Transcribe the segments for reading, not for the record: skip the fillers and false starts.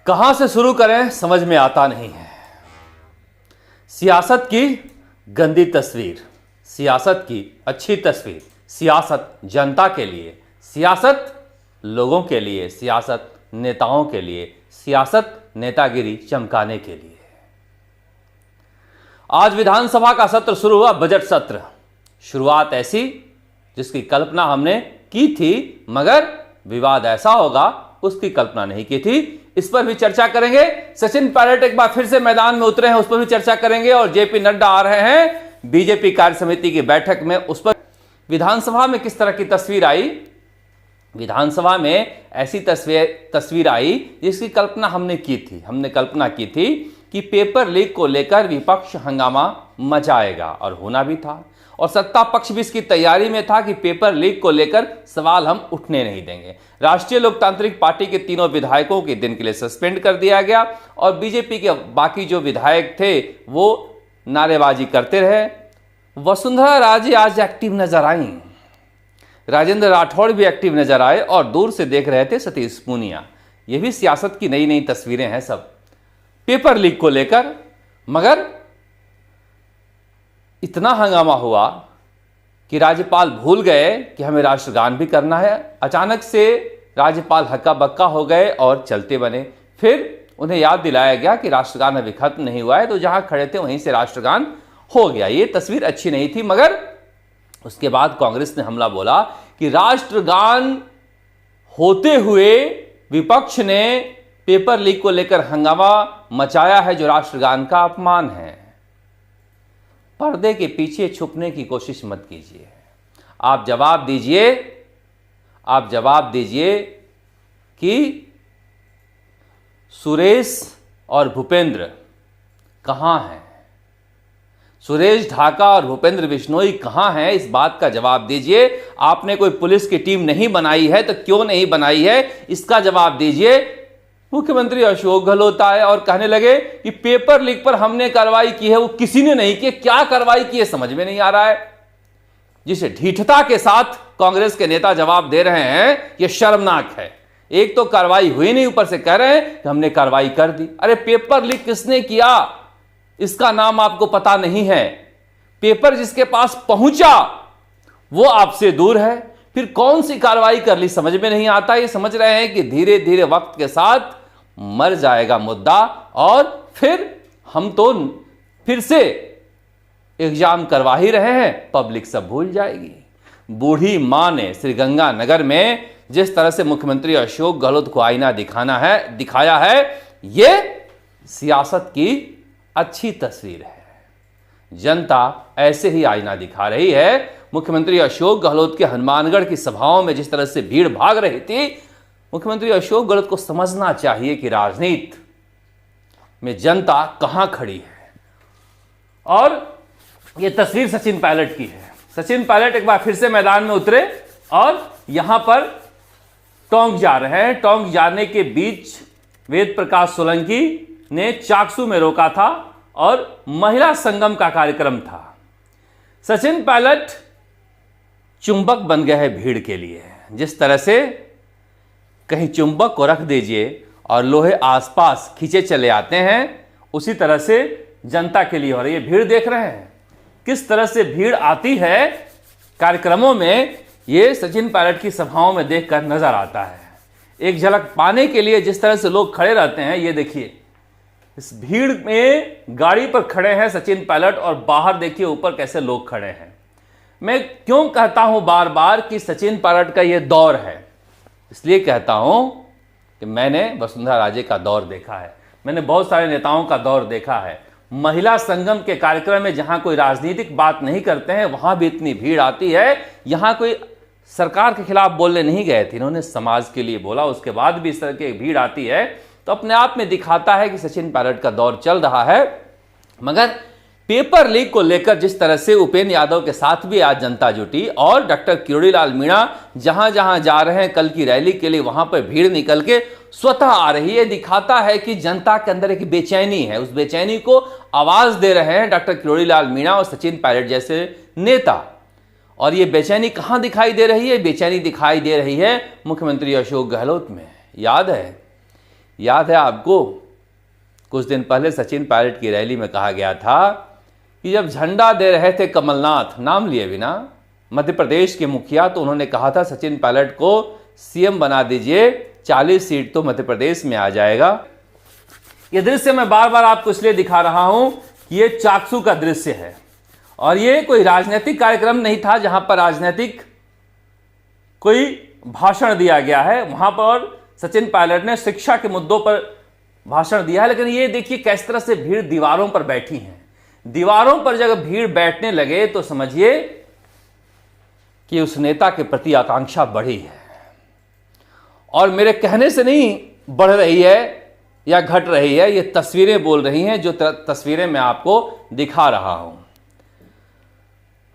कहां से शुरू करें समझ में आता नहीं है। सियासत की गंदी तस्वीर, सियासत की अच्छी तस्वीर, सियासत जनता के लिए, सियासत लोगों के लिए, सियासत नेताओं के लिए, सियासत नेतागिरी चमकाने के लिए। आज विधानसभा का सत्र शुरू हुआ, बजट सत्र। शुरुआत ऐसी जिसकी कल्पना हमने की थी, मगर विवाद ऐसा होगा उसकी कल्पना नहीं की थी। इस पर भी चर्चा करेंगे। सचिन पायलट एक बार फिर से मैदान में उतरे हैं, उस पर भी चर्चा करेंगे। और जेपी नड्डा आ रहे हैं बीजेपी कार्य समिति की बैठक में, उस पर। विधानसभा में किस तरह की तस्वीर आई? विधानसभा में ऐसी तस्वीर आई जिसकी कल्पना हमने की थी। हमने कल्पना की थी कि पेपर लीक को लेकर विपक्ष हंगामा मचाएगा, और होना भी था। और सत्ता पक्ष भी इसकी तैयारी में था कि पेपर लीक को लेकर सवाल हम उठने नहीं देंगे। राष्ट्रीय लोकतांत्रिक पार्टी के तीनों विधायकों के दिन के लिए सस्पेंड कर दिया गया, और बीजेपी के बाकी जो विधायक थे वो नारेबाजी करते रहे। वसुंधरा राजे आज एक्टिव नजर आई, राजेंद्र राठौड़ भी एक्टिव नजर आए, और दूर से देख रहे थे सतीश पूनिया। ये भी सियासत की नई नई तस्वीरें हैं सब पेपर लीक को लेकर। मगर इतना हंगामा हुआ कि राज्यपाल भूल गए कि हमें राष्ट्रगान भी करना है। अचानक से राज्यपाल हक्का बक्का हो गए और चलते बने। फिर उन्हें याद दिलाया गया कि राष्ट्रगान अभी खत्म नहीं हुआ है, तो जहां खड़े थे वहीं से राष्ट्रगान हो गया। ये तस्वीर अच्छी नहीं थी। मगर उसके बाद कांग्रेस ने हमला बोला कि राष्ट्रगान होते हुए विपक्ष ने पेपर लीक को लेकर हंगामा मचाया है, जो राष्ट्रगान का अपमान है। पर्दे के पीछे छुपने की कोशिश मत कीजिए। आप जवाब दीजिए कि सुरेश और भूपेंद्र कहां हैं? सुरेश ढाका और भूपेंद्र बिश्नोई कहां हैं? इस बात का जवाब दीजिए। आपने कोई पुलिस की टीम नहीं बनाई है तो क्यों नहीं बनाई है, इसका जवाब दीजिए। मुख्यमंत्री अशोक गहलोत आए और कहने लगे कि पेपर लीक पर हमने कार्रवाई की है। वो किसी ने नहीं की। क्या कार्रवाई की है समझ में नहीं आ रहा है। जिसे ढीठता के साथ कांग्रेस के नेता जवाब दे रहे हैं, यह शर्मनाक है। एक तो कार्रवाई हुई नहीं, ऊपर से कह रहे हैं कि हमने कार्रवाई कर दी। अरे पेपर लीक किसने किया इसका नाम आपको पता नहीं है। पेपर जिसके पास पहुंचा वो आपसे दूर है, फिर कौन सी कार्रवाई कर ली समझ में नहीं आता। ये समझ रहे हैं कि धीरे धीरे वक्त के साथ मर जाएगा मुद्दा, और फिर हम तो फिर से एग्जाम करवा ही रहे हैं, पब्लिक सब भूल जाएगी। बूढ़ी मां ने श्रीगंगानगर में जिस तरह से मुख्यमंत्री अशोक गहलोत को आईना दिखाया है, यह सियासत की अच्छी तस्वीर है। जनता ऐसे ही आईना दिखा रही है। मुख्यमंत्री अशोक गहलोत के हनुमानगढ़ की सभाओं में जिस तरह से भीड़ भाग रही थी, मुख्यमंत्री अशोक गहलोत को समझना चाहिए कि राजनीति में जनता कहां खड़ी है। और यह तस्वीर सचिन पायलट की है। सचिन पायलट एक बार फिर से मैदान में उतरे और यहां पर टोंक जा रहे हैं। टोंक जाने के बीच वेद प्रकाश सोलंकी ने चाकसू में रोका था और महिला संगम का कार्यक्रम था। सचिन पायलट चुंबक बन गए हैं भीड़ के लिए। जिस तरह से कहीं चुंबक को रख दीजिए और लोहे आसपास खींचे चले आते हैं, उसी तरह से जनता के लिए हो रही है। भीड़ देख रहे हैं किस तरह से भीड़ आती है कार्यक्रमों में, ये सचिन पायलट की सभाओं में देखकर नजर आता है। एक झलक पाने के लिए जिस तरह से लोग खड़े रहते हैं, ये देखिए इस भीड़ में गाड़ी पर खड़े हैं सचिन पायलट, और बाहर देखिए ऊपर कैसे लोग खड़े हैं। मैं क्यों कहता हूं बार बार कि सचिन पायलट का यह दौर है, इसलिए कहता हूं कि मैंने वसुंधरा राजे का दौर देखा है, मैंने बहुत सारे नेताओं का दौर देखा है। महिला संगम के कार्यक्रम में जहां कोई राजनीतिक बात नहीं करते हैं, वहां भी इतनी भीड़ आती है। यहां कोई सरकार के खिलाफ बोलने नहीं गए थे, इन्होंने समाज के लिए बोला, उसके बाद भी इस तरह की भीड़ आती है, तो अपने आप में दिखाता है कि सचिन पायलट का दौर चल रहा है। मगर पेपर लीक को लेकर जिस तरह से उपेंद्र यादव के साथ भी आज जनता जुटी, और डॉक्टर किरोड़ीलाल मीणा जहां जहां जा रहे हैं कल की रैली के लिए, वहां पर भीड़ निकल के स्वतः आ रही है, दिखाता है कि जनता के अंदर एक बेचैनी है। उस बेचैनी को आवाज दे रहे हैं डॉक्टर किरोड़ीलाल मीणा और सचिन पायलट जैसे नेता। और ये बेचैनी कहाँ दिखाई दे रही है? बेचैनी दिखाई दे रही है मुख्यमंत्री अशोक गहलोत में। याद है आपको, कुछ दिन पहले सचिन पायलट की रैली में कहा गया था कि जब झंडा दे रहे थे कमलनाथ, नाम लिए बिना, मध्य प्रदेश के मुखिया, तो उन्होंने कहा था सचिन पायलट को सीएम बना दीजिए, 40 सीट तो मध्य प्रदेश में आ जाएगा। यह दृश्य मैं बार बार आपको इसलिए दिखा रहा हूं कि यह चाकसू का दृश्य है और यह कोई राजनीतिक कार्यक्रम नहीं था जहां पर राजनीतिक कोई भाषण दिया गया है। वहां पर सचिन पायलट ने शिक्षा के मुद्दों पर भाषण दिया है, लेकिन ये देखिए किस तरह से भीड़ दीवारों पर बैठी है। दीवारों पर जब भीड़ बैठने लगे तो समझिए कि उस नेता के प्रति आकांक्षा बढ़ी है। और मेरे कहने से नहीं बढ़ रही है या घट रही है, ये तस्वीरें बोल रही हैं, जो तस्वीरें मैं आपको दिखा रहा हूं।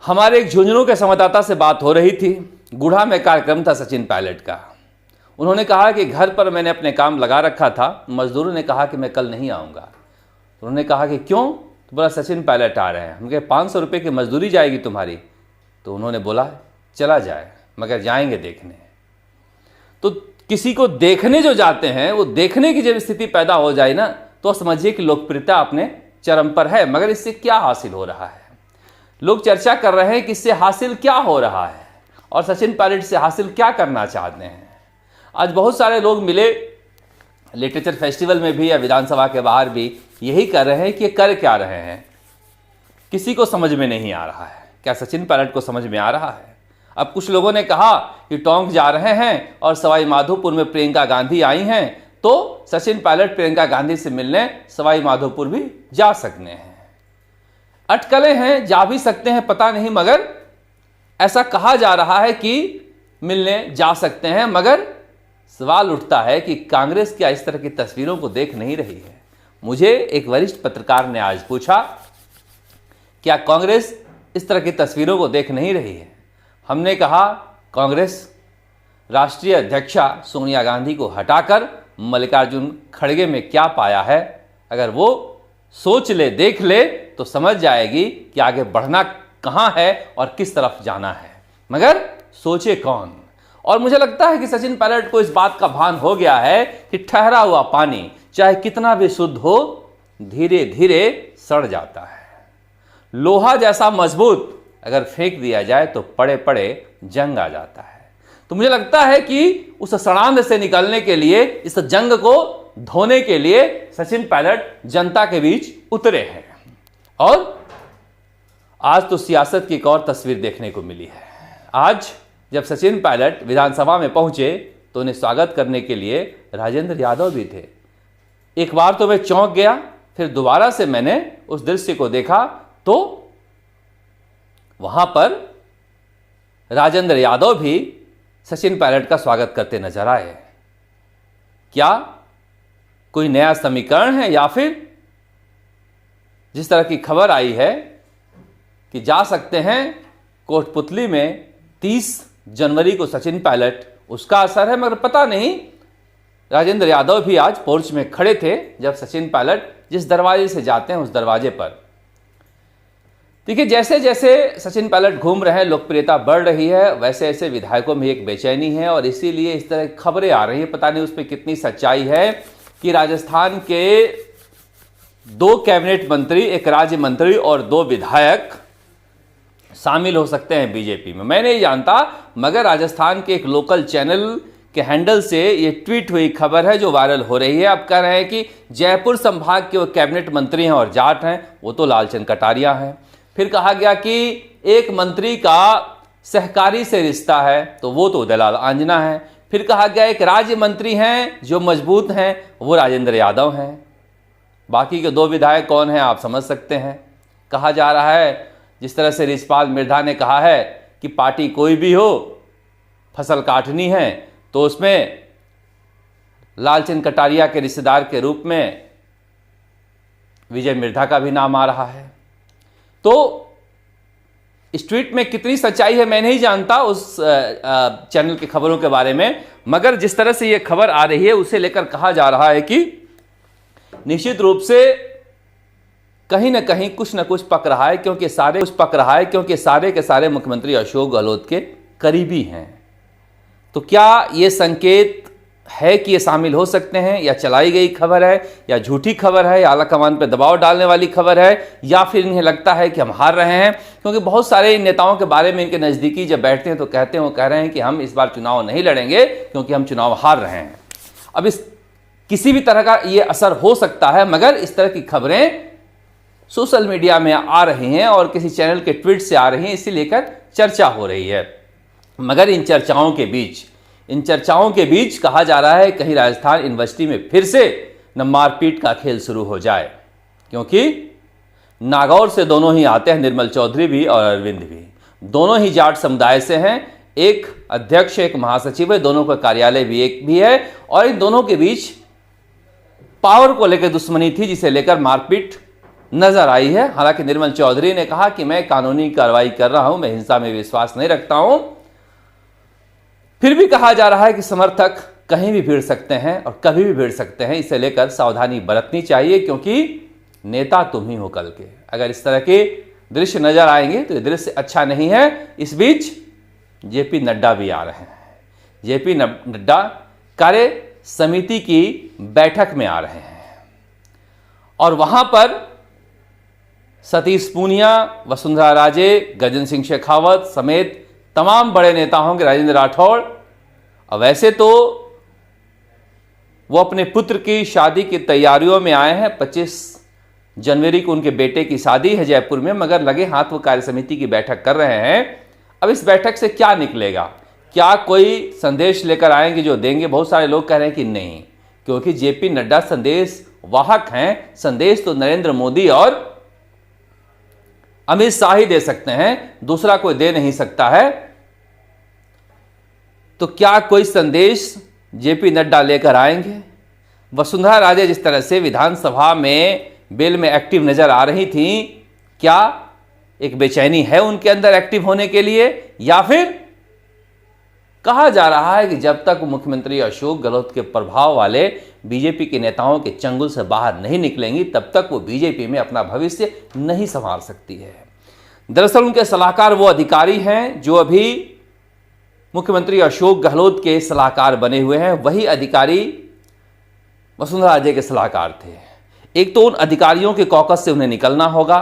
हमारे एक झुंझुनू के संवाददाता से बात हो रही थी। गुढ़ा में कार्यक्रम था सचिन पायलट का। उन्होंने कहा कि घर पर मैंने अपने काम लगा रखा था, मजदूरों ने कहा कि मैं कल नहीं आऊँगा। उन्होंने कहा कि क्यों? तो बोला सचिन पायलट आ रहे हैं। हम कहे 500 रुपये की मजदूरी जाएगी तुम्हारी। तो उन्होंने बोला चला जाए, मगर जाएंगे देखने। तो किसी को देखने जो जाते हैं, वो देखने की जब स्थिति पैदा हो जाए ना, तो समझिए कि लोकप्रियता अपने चरम पर है। मगर इससे क्या हासिल हो रहा है? लोग चर्चा कर रहे हैं कि इससे हासिल क्या हो रहा है और सचिन पायलट से हासिल क्या करना चाहते हैं। आज बहुत सारे लोग मिले लिटरेचर फेस्टिवल में भी या विधानसभा के बाहर भी, यही कर रहे हैं कि ये कर क्या रहे हैं, किसी को समझ में नहीं आ रहा है। क्या सचिन पायलट को समझ में आ रहा है? अब कुछ लोगों ने कहा कि टोंक जा रहे हैं और सवाई माधोपुर में प्रियंका गांधी आई हैं, तो सचिन पायलट प्रियंका गांधी से मिलने सवाई माधोपुर भी जा सकते हैं। अटकलें हैं, जा भी सकते हैं, पता नहीं, मगर ऐसा कहा जा रहा है कि मिलने जा सकते हैं। मगर सवाल उठता है कि कांग्रेस क्या इस तरह की तस्वीरों को देख नहीं रही है? मुझे एक वरिष्ठ पत्रकार ने आज पूछा, क्या कांग्रेस इस तरह की तस्वीरों को देख नहीं रही है? हमने कहा कांग्रेस राष्ट्रीय अध्यक्षा सोनिया गांधी को हटाकर मल्लिकार्जुन खड़गे में क्या पाया है, अगर वो सोच ले, देख ले, तो समझ जाएगी कि आगे बढ़ना कहाँ है और किस तरफ जाना है। मगर सोचे कौन? और मुझे लगता है कि सचिन पायलट को इस बात का भान हो गया है कि ठहरा हुआ पानी चाहे कितना भी शुद्ध हो, धीरे धीरे सड़ जाता है। लोहा जैसा मजबूत अगर फेंक दिया जाए तो पड़े पड़े जंग आ जाता है। तो मुझे लगता है कि उस सड़ांध से निकलने के लिए, इस जंग को धोने के लिए सचिन पायलट जनता के बीच उतरे हैं। और आज तो सियासत की एक और तस्वीर देखने को मिली है। आज जब सचिन पायलट विधानसभा में पहुंचे तो उन्हें स्वागत करने के लिए राजेंद्र यादव भी थे। एक बार तो मैं चौंक गया, फिर दोबारा से मैंने उस दृश्य को देखा तो वहां पर राजेंद्र यादव भी सचिन पायलट का स्वागत करते नजर आए। क्या कोई नया समीकरण है, या फिर जिस तरह की खबर आई है कि जा सकते हैं कोटपुतली में 30 जनवरी को सचिन पायलट, उसका असर है? मगर पता नहीं। राजेंद्र यादव भी आज पोर्च में खड़े थे जब सचिन पायलट जिस दरवाजे से जाते हैं उस दरवाजे पर। देखिए, जैसे जैसे सचिन पायलट घूम रहे हैं, लोकप्रियता बढ़ रही है, वैसे ऐसे विधायकों में एक बेचैनी है और इसीलिए इस तरह खबरें आ रही हैं। पता नहीं उस पर कितनी सच्चाई है कि राजस्थान के 2 कैबिनेट मंत्री, एक राज्य मंत्री और 2 विधायक शामिल हो सकते हैं बीजेपी में। मैं नहीं जानता, मगर राजस्थान के एक लोकल चैनल के हैंडल से ये ट्वीट हुई खबर है जो वायरल हो रही है। अब कह रहे हैं कि जयपुर संभाग के वो कैबिनेट मंत्री हैं और जाट हैं, वो तो लालचंद कटारिया हैं। फिर कहा गया कि एक मंत्री का सहकारी से रिश्ता है, तो वो तो उदयलाल आंजना है। फिर कहा गया एक राज्य मंत्री हैं जो मजबूत हैं, वो राजेंद्र यादव हैं। बाकी के 2 विधायक कौन हैं आप समझ सकते हैं। कहा जा रहा है, जिस तरह से रिछपाल मिर्धा ने कहा है कि पार्टी कोई भी हो, फसल काटनी है, तो उसमें लालचंद कटारिया के रिश्तेदार के रूप में विजय मिर्धा का भी नाम आ रहा है। तो इस ट्वीट में कितनी सच्चाई है मैं नहीं जानता उस चैनल की खबरों के बारे में, मगर जिस तरह से यह खबर आ रही है उसे लेकर कहा जा रहा है कि निश्चित रूप से कहीं ना कहीं कुछ ना कुछ पक रहा है, क्योंकि सारे के सारे मुख्यमंत्री अशोक गहलोत के करीबी हैं। तो क्या ये संकेत है कि ये शामिल हो सकते हैं, या चलाई गई खबर है, या झूठी खबर है, या आलाकमान पर दबाव डालने वाली खबर है, या फिर इन्हें लगता है कि हम हार रहे हैं? क्योंकि बहुत सारे इन नेताओं के बारे में इनके नज़दीकी जब बैठते हैं तो कहते हैं, वो कह रहे हैं कि हम इस बार चुनाव नहीं लड़ेंगे क्योंकि हम चुनाव हार रहे हैं। अब इस किसी भी तरह का ये असर हो सकता है, मगर इस तरह की खबरें सोशल मीडिया में आ रही हैं और किसी चैनल के ट्वीट से आ रही हैं, इसी लेकर चर्चा हो रही है। मगर इन चर्चाओं के बीच कहा जा रहा है कहीं राजस्थान यूनिवर्सिटी में फिर से न मारपीट का खेल शुरू हो जाए, क्योंकि नागौर से दोनों ही आते हैं, निर्मल चौधरी भी और अरविंद भी। दोनों ही जाट समुदाय से हैं, एक अध्यक्ष एक महासचिव है, दोनों का कार्यालय भी एक भी है, और इन दोनों के बीच पावर को लेकर दुश्मनी थी, जिसे लेकर मारपीट नजर आई है। हालांकि निर्मल चौधरी ने कहा कि मैं कानूनी कार्रवाई कर रहा हूं, मैं हिंसा में विश्वास नहीं रखता हूं। फिर भी कहा जा रहा है कि समर्थक कहीं भी भिड़ सकते हैं और कभी भी भिड़ सकते हैं, इसे लेकर सावधानी बरतनी चाहिए, क्योंकि नेता तुम ही हो कल के। अगर इस तरह के दृश्य नजर आएंगे तो ये दृश्य अच्छा नहीं है। इस बीच जेपी नड्डा भी आ रहे हैं। जेपी नड्डा कार्य समिति की बैठक में आ रहे हैं और वहां पर सतीश पूनिया, वसुंधरा राजे, गजेंद्र सिंह शेखावत समेत तमाम बड़े नेता होंगे, राजेंद्र राठौड़। और वैसे तो वो अपने पुत्र की शादी की तैयारियों में आए हैं। 25 जनवरी को उनके बेटे की शादी है जयपुर में, मगर लगे हाथ वो कार्य समिति की बैठक कर रहे हैं। अब इस बैठक से क्या निकलेगा? क्या कोई संदेश लेकर आएंगे जो देंगे? बहुत सारे लोग कह रहे हैं कि नहीं, क्योंकि जेपी नड्डा संदेश वाहक हैं। संदेश तो नरेंद्र मोदी और अमित शाह ही दे सकते हैं, दूसरा कोई दे नहीं सकता है। तो क्या कोई संदेश जेपी नड्डा लेकर आएंगे? वसुंधरा राजे जिस तरह से विधानसभा में बिल में एक्टिव नजर आ रही थी, क्या एक बेचैनी है उनके अंदर एक्टिव होने के लिए? या फिर कहा जा रहा है कि जब तक मुख्यमंत्री अशोक गहलोत के प्रभाव वाले बीजेपी के नेताओं के चंगुल से बाहर नहीं निकलेंगी, तब तक वो बीजेपी में अपना भविष्य नहीं संभाल सकती है। दरअसल उनके सलाहकार वो अधिकारी हैं जो अभी मुख्यमंत्री अशोक गहलोत के सलाहकार बने हुए हैं। वही अधिकारी वसुंधरा राजे के सलाहकार थे। एक तो उन अधिकारियों के कॉकस से उन्हें निकलना होगा,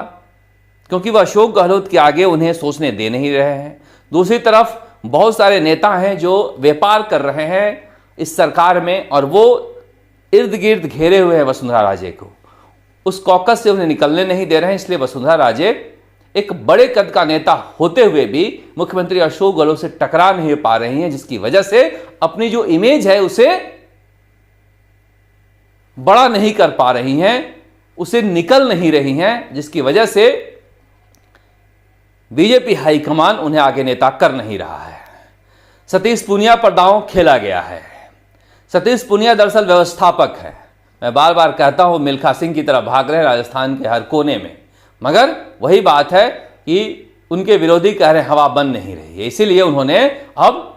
क्योंकि वह अशोक गहलोत के आगे उन्हें सोचने दे नहीं रहे हैं। दूसरी तरफ बहुत सारे नेता हैं जो व्यापार कर रहे हैं इस सरकार में, और वो इर्द गिर्द घेरे हुए हैं वसुंधरा राजे को। उस कॉकस से उन्हें निकलने नहीं दे रहे हैं। इसलिए वसुंधरा राजे एक बड़े कद का नेता होते हुए भी मुख्यमंत्री अशोक गहलोत से टकरा नहीं पा रही हैं, जिसकी वजह से अपनी जो इमेज है उसे बड़ा नहीं कर पा रही हैं, उसे निकल नहीं रही हैं, जिसकी वजह से बीजेपी हाईकमान उन्हें आगे नेता कर नहीं रहा है। सतीश पूनिया पर दांव खेला गया है। सतीश पूनिया दरअसल व्यवस्थापक है। मैं बार बार कहता हूं मिल्खा सिंह की तरह भाग रहे हैं राजस्थान के हर कोने में, मगर वही बात है कि उनके विरोधी कह रहे हैं हवा बन नहीं रही है। इसीलिए उन्होंने अब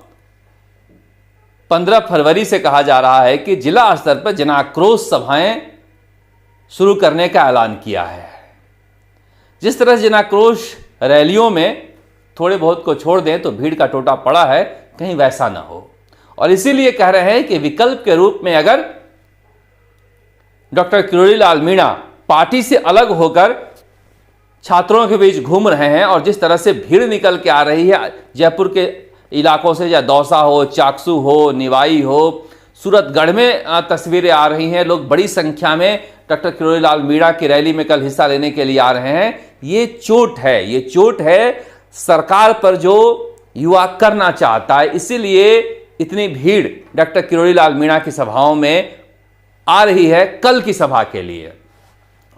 15 फरवरी से कहा जा रहा है कि जिला स्तर पर जनाक्रोश सभाएं शुरू करने का ऐलान किया है। जिस तरह जनाक्रोश रैलियों में थोड़े बहुत को छोड़ दें तो भीड़ का टोटा पड़ा है, कहीं वैसा ना हो। और इसीलिए कह रहे हैं कि विकल्प के रूप में अगर डॉक्टर किरोड़ी लाल मीणा पार्टी से अलग होकर छात्रों के बीच घूम रहे हैं, और जिस तरह से भीड़ निकल के आ रही है जयपुर के इलाकों से, या दौसा हो, चाकसू हो, निवाई हो, सूरतगढ़ में तस्वीरें आ रही हैं, लोग बड़ी संख्या में डॉक्टर किरोड़ी लाल मीणा की रैली में कल हिस्सा लेने के लिए आ रहे हैं। ये चोट है सरकार पर जो युवा करना चाहता है। इसीलिए इतनी भीड़ डॉक्टर किरोड़ी लाल मीणा की सभाओं में आ रही है कल की सभा के लिए।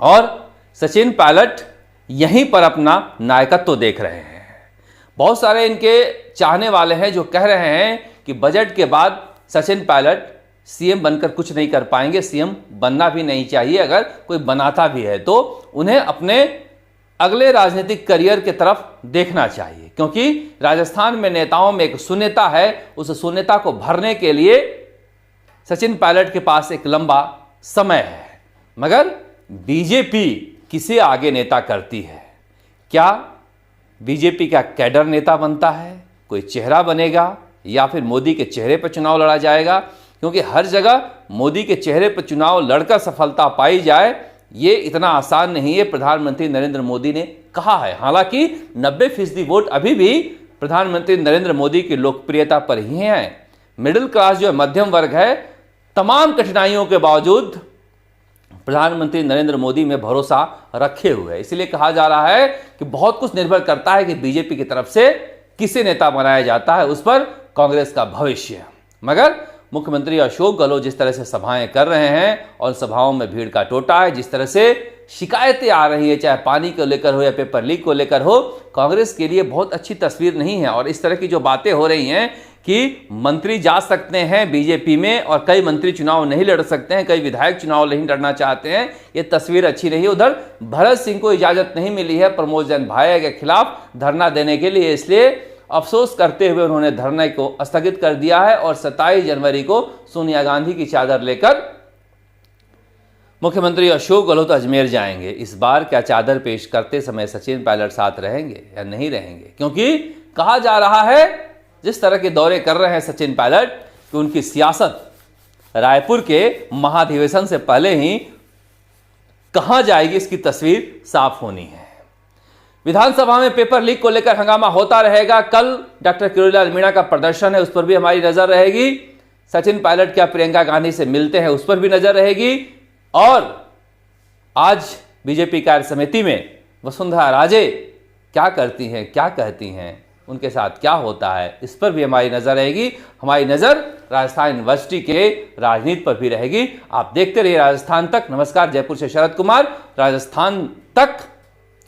और सचिन पायलट यहीं पर अपना नायकत्व देख रहे हैं। बहुत सारे इनके चाहने वाले हैं जो कह रहे हैं कि बजट के बाद सचिन पायलट सीएम बनकर कुछ नहीं कर पाएंगे, सीएम बनना भी नहीं चाहिए। अगर कोई बनाता भी है तो उन्हें अपने अगले राजनीतिक करियर की तरफ देखना चाहिए, क्योंकि राजस्थान में नेताओं में एक शून्यता है। उस शून्यता को भरने के लिए सचिन पायलट के पास एक लंबा समय है। मगर बीजेपी किसे आगे नेता करती है? क्या बीजेपी का कैडर नेता बनता है, कोई चेहरा बनेगा, या फिर मोदी के चेहरे पर चुनाव लड़ा जाएगा? क्योंकि हर जगह मोदी के चेहरे पर चुनाव लड़कर सफलता पाई जाए ये इतना आसान नहीं है, प्रधानमंत्री नरेंद्र मोदी ने कहा है। हालांकि 90% वोट अभी भी प्रधानमंत्री नरेंद्र मोदी की लोकप्रियता पर ही है। मिडिल क्लास जो मध्यम वर्ग है, तमाम कठिनाइयों के बावजूद प्रधानमंत्री नरेंद्र मोदी में भरोसा रखे हुए है। इसलिए कहा जा रहा है कि बहुत कुछ निर्भर करता है कि बीजेपी की तरफ से किसे नेता बनाया जाता है, उस पर कांग्रेस का भविष्य। मगर मुख्यमंत्री अशोक गहलोत जिस तरह से सभाएं कर रहे हैं और सभाओं में भीड़ का टोटा है, जिस तरह से शिकायतें आ रही है, चाहे पानी को लेकर हो या पेपर लीक को लेकर हो, कांग्रेस के लिए बहुत अच्छी तस्वीर नहीं है। और इस तरह की जो बातें हो रही हैं कि मंत्री जा सकते हैं बीजेपी में और कई मंत्री चुनाव नहीं लड़ सकते हैं, कई विधायक चुनाव नहीं लड़ना चाहते हैं, ये तस्वीर अच्छी नहीं है। उधर भरत सिंह को इजाजत नहीं मिली है प्रमोद जैन भाया के खिलाफ धरना देने के लिए, इसलिए अफसोस करते हुए उन्होंने धरने को स्थगित कर दिया है और 27 जनवरी को सोनिया गांधी की चादर लेकर मुख्यमंत्री अशोक गहलोत अजमेर जाएंगे। इस बार क्या चादर पेश करते समय सचिन पायलट साथ रहेंगे या नहीं रहेंगे? क्योंकि कहा जा रहा है जिस तरह के दौरे कर रहे हैं सचिन पायलट कि उनकी सियासत रायपुर के महाधिवेशन से पहले ही कहां जाएगी इसकी तस्वीर साफ होनी है। विधानसभा में पेपर लीक को लेकर हंगामा होता रहेगा। कल डॉक्टर किरोड़ीलाल मीणा का प्रदर्शन है, उस पर भी हमारी नजर रहेगी। सचिन पायलट क्या प्रियंका गांधी से मिलते हैं, उस पर भी नजर रहेगी। और आज बीजेपी कार्य समिति में वसुंधरा राजे क्या करती हैं, क्या कहती हैं, उनके साथ क्या होता है, इस पर भी हमारी नजर रहेगी। हमारी नजर राजस्थान यूनिवर्सिटी के राजनीति पर भी रहेगी। आप देखते रहिए राजस्थान तक। नमस्कार, जयपुर से शरद कुमार। राजस्थान तक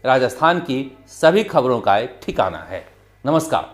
राजस्थान की सभी खबरों का एक ठिकाना है। नमस्कार।